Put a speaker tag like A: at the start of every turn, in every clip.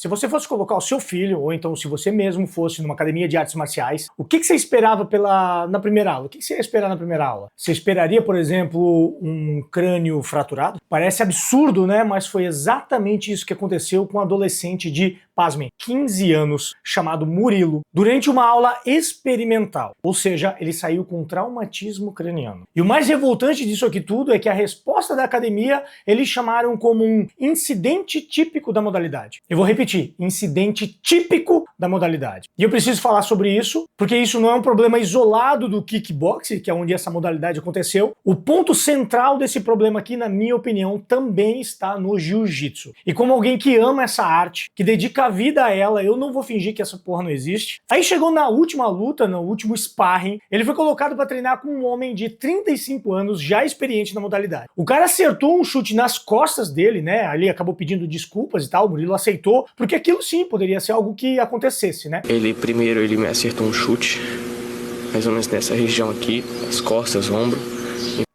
A: Se você fosse colocar o seu filho, ou então se você mesmo fosse numa academia de artes marciais, o que você esperava na primeira aula? O que você ia esperar na primeira aula? Você esperaria, por exemplo, um crânio fraturado? Parece absurdo, né? Mas foi exatamente isso que aconteceu com um adolescente de, pasmem, 15 anos, chamado Murilo, durante uma aula experimental. Ou seja, ele saiu com traumatismo craniano. E o mais revoltante disso aqui tudo é que a resposta da academia eles chamaram como um incidente típico da modalidade. Eu vou repetir. Incidente típico da modalidade. E eu preciso falar sobre isso, porque isso não é um problema isolado do kickboxing, que é onde essa modalidade aconteceu. O ponto central desse problema aqui, na minha opinião, também está no jiu-jitsu. E como alguém que ama essa arte, que dedica a vida a ela, eu não vou fingir que essa porra não existe. Aí chegou na última luta, no último sparring, ele foi colocado para treinar com um homem de 35 anos, já experiente na modalidade. O cara acertou um chute nas costas dele, né? Ali acabou pedindo desculpas e tal, o Murilo aceitou, porque aquilo sim poderia ser algo que acontecesse, né?
B: Primeiro ele me acertou um chute, mais ou menos nessa região aqui, as costas, ombro.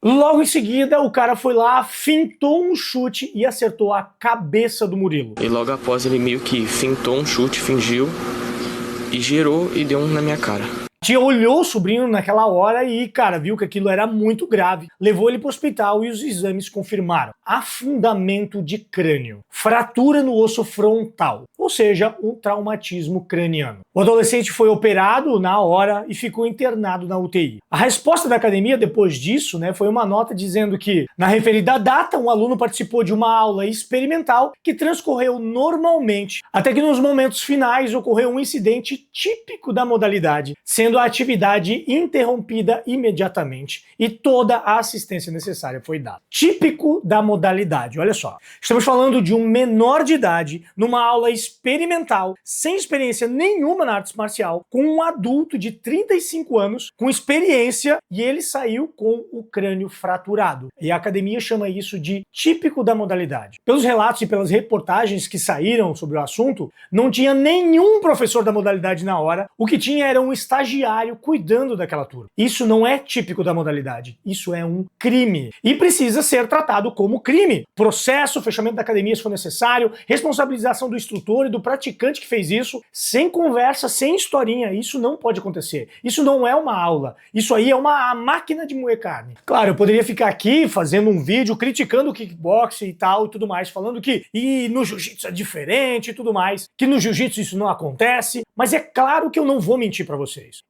A: Logo em seguida, o cara foi lá, fintou um chute e acertou a cabeça do Murilo.
B: E logo após ele meio que fintou um chute, fingiu, e girou e deu um na minha cara.
A: A tia olhou o sobrinho naquela hora e, cara, viu que aquilo era muito grave. Levou ele para o hospital e os exames confirmaram afundamento de crânio, fratura no osso frontal, ou seja, um traumatismo craniano. O adolescente foi operado na hora e ficou internado na UTI. A resposta da academia depois disso, né, foi uma nota dizendo que, na referida data, um aluno participou de uma aula experimental que transcorreu normalmente, até que nos momentos finais ocorreu um incidente típico da modalidade, sendo a atividade interrompida imediatamente e toda a assistência necessária foi dada. Típico da modalidade, olha só. Estamos falando de um menor de idade numa aula experimental, sem experiência nenhuma na arte marcial, com um adulto de 35 anos, com experiência, e ele saiu com o crânio fraturado. E a academia chama isso de típico da modalidade. Pelos relatos e pelas reportagens que saíram sobre o assunto, não tinha nenhum professor da modalidade na hora, o que tinha era um estagiário cuidando daquela turma. Isso não é típico da modalidade, isso é um crime. E precisa ser tratado como crime. Processo, fechamento da academia se for necessário, responsabilização do instrutor e do praticante que fez isso, sem conversa, sem historinha. Isso não pode acontecer. Isso não é uma aula. Isso aí é uma máquina de moer carne. Claro, eu poderia ficar aqui fazendo um vídeo criticando o kickboxing e tal e tudo mais, falando que no jiu-jitsu é diferente e tudo mais, que no jiu-jitsu isso não acontece, mas é claro que eu não vou mentir pra vocês.